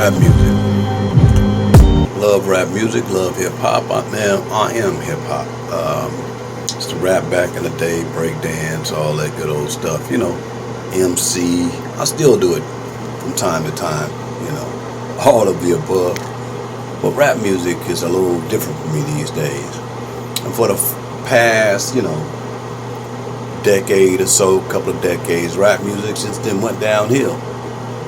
rap music. Love rap music, love hip hop. I am hip hop. It's the rap back in the day, break dance, all that good old stuff. MC. I still do it from time to time. All of the above. But rap music is a little different for me these days. And for the past, decade or so, couple of decades, rap music just then went downhill.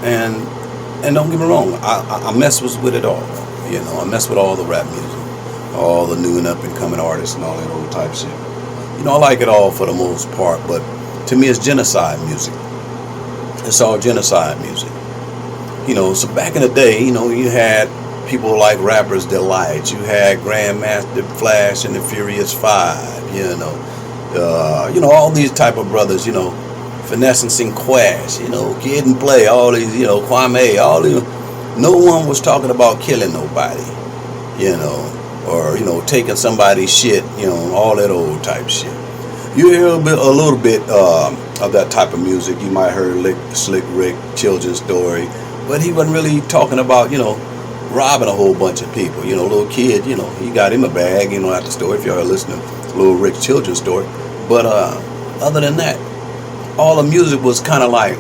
And don't get me wrong, I mess with it all. I mess with all the rap music, all the new and up and coming artists and all that old type shit. I like it all for the most part, but to me it's genocide music. It's all genocide music. So back in the day, you had people like Rappers Delight, you had Grandmaster Flash and the Furious Five, all these type of brothers, Finesse and Sinquash, Kid and Play, all these, Kwame, all these. No one was talking about killing nobody, or taking somebody's shit, all that old type shit. You hear a little bit of that type of music. You might heard Slick Rick, Children's Story, but he wasn't really talking about, robbing a whole bunch of people. Little kid, he got him a bag, at the store. If y'all listening, Little Rick Children's Story. But other than that, all the music was kind of like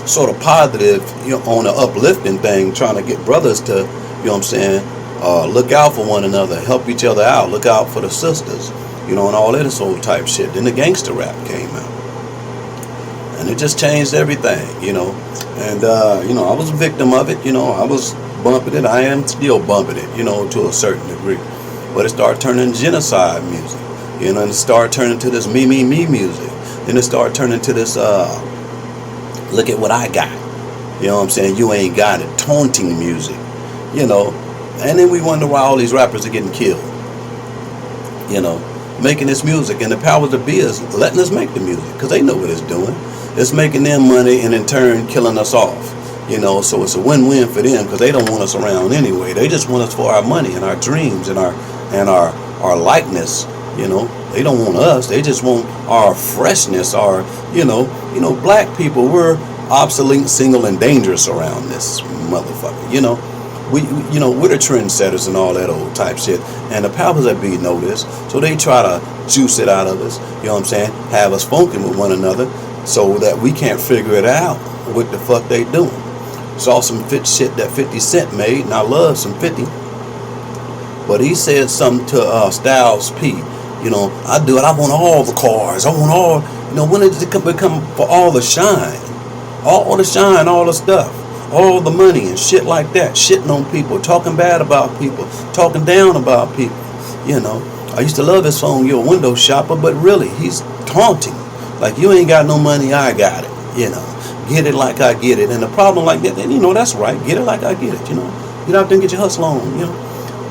sort of positive, on an uplifting thing, trying to get brothers to, look out for one another, help each other out, look out for the sisters, and all that old type shit. Then the gangster rap came out, and it just changed everything, And I was a victim of it, I was bumping it. I am still bumping it, to a certain degree. But it started turning genocide music, and it started turning to this me music. Then it started turning to this look at what I got. You ain't got it. Taunting music. And then we wonder why all these rappers are getting killed. Making this music. And the powers that be is letting us make the music. Because they know what it's doing. It's making them money and in turn killing us off. So it's a win-win for them because they don't want us around anyway. They just want us for our money and our dreams and our likeness. They don't want us. They just want our freshness, our, black people, we're obsolete, single, and dangerous around this motherfucker. We're the trendsetters and all that old type shit. And the powers that be know this, so they try to juice it out of us, have us funking with one another so that we can't figure it out what the fuck they doing. Saw some shit that 50 Cent made, and I love some 50. But he said something to Styles P. I do it. I want all the cars. I want all, when it become for all the shine, all the stuff, all the money and shit like that, shitting on people, talking bad about people, talking down about people, I used to love his song, You're a Window Shopper, but really, he's taunting. Like, you ain't got no money, I got it, Get it like I get it. And the problem like that, that's right, get it like I get it, Get out there and get your hustle on,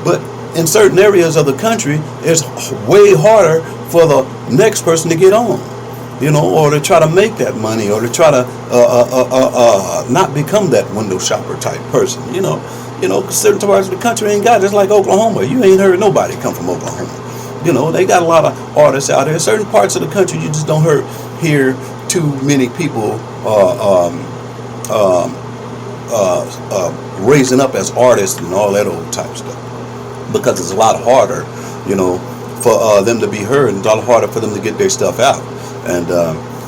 But in certain areas of the country, it's way harder for the next person to get on, or to try to make that money, or to try to not become that window shopper type person, because certain parts of the country ain't got it. It's like Oklahoma. You ain't heard nobody come from Oklahoma. They got a lot of artists out there. Certain parts of the country, you just don't hear too many people raising up as artists and all that old type stuff. Because it's a lot harder, for them to be heard, and it's a lot harder for them to get their stuff out. And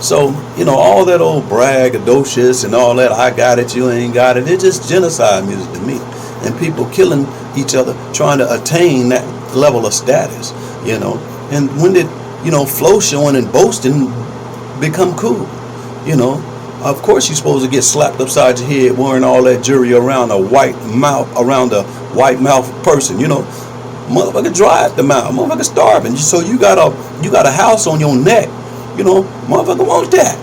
so, all that old braggadocious and all that, I got it, you ain't got it, it's just genocide music to me. And people killing each other, trying to attain that level of status, And when did, flow showing and boasting become cool, Of course you're supposed to get slapped upside your head wearing all that jewelry around a white mouth person, Motherfucker dry at the mouth, motherfucker starving. So you got a house on your neck, motherfucker want that.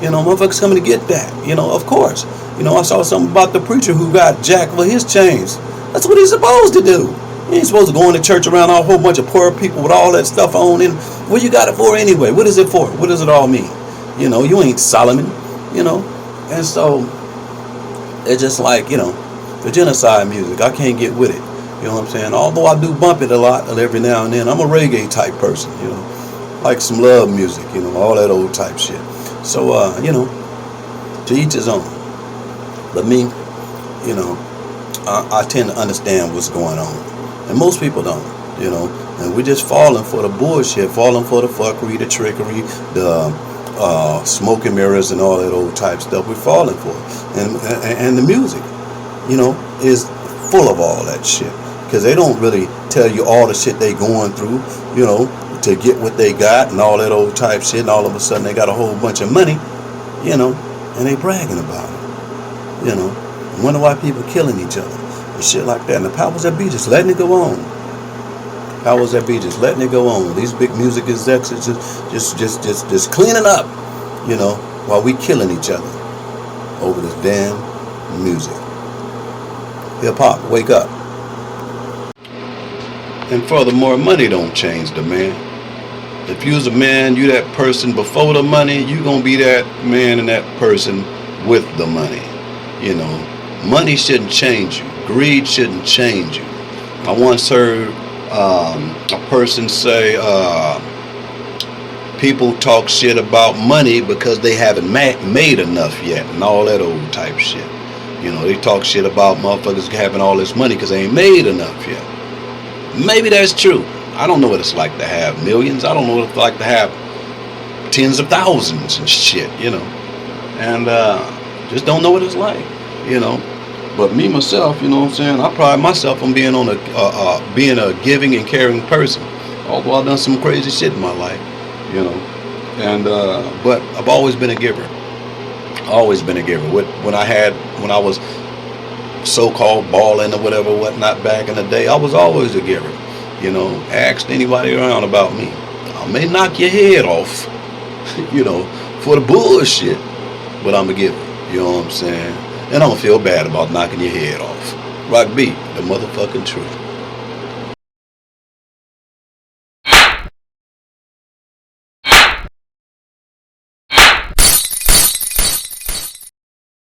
Motherfuckers coming to get that, of course. I saw something about the preacher who got jacked for his chains. That's what he's supposed to do. He ain't supposed to go into church around a whole bunch of poor people with all that stuff on. And what you got it for anyway? What is it for? What does it all mean? You ain't Solomon. And so it's just like, the genocide music, I can't get with it, what I'm saying, although I do bump it a lot every now and then. I'm a reggae type person, like some love music, all that old type shit. So, to each his own. But me, I tend to understand what's going on, and most people don't. You know, and we're just falling for the bullshit, falling for the fuckery, the trickery, the smoke and mirrors, and all that old type stuff. We're falling for it, and the music, you know, is full of all that shit because they don't really tell you all the shit they going through, you know, to get what they got and all that old type shit. And all of a sudden they got a whole bunch of money, you know, and they bragging about it, you know. Wonder why people killing each other and shit like that. And the powers that be just letting it go on. Powers that be just letting it go on. These big music execs are just cleaning up, you know, while we killing each other over this damn music. Hip hop, wake up. And furthermore, money don't change the man. If you was a man, you that person before the money, you gonna be that man and that person with the money. You know, money shouldn't change you. Greed shouldn't change you. I once heard a person say, people talk shit about money because they haven't made enough yet, and all that old type shit. You know, they talk shit about motherfuckers having all this money because they ain't made enough yet. Maybe that's true. I don't know what it's like to have millions. I don't know what it's like to have tens of thousands and shit, you know. And just don't know what it's like, you know. But me, myself, you know what I'm saying, I pride myself on being being a giving and caring person. Although I've done some crazy shit in my life, you know. And but I've always been a giver. Always been a giver. When I was so-called balling or whatnot back in the day, I was always a giver. You know, asked anybody around about me. I may knock your head off, you know, for the bullshit, but I'm a giver. You know what I'm saying? And I don't feel bad about knocking your head off. Rock B, the motherfucking truth.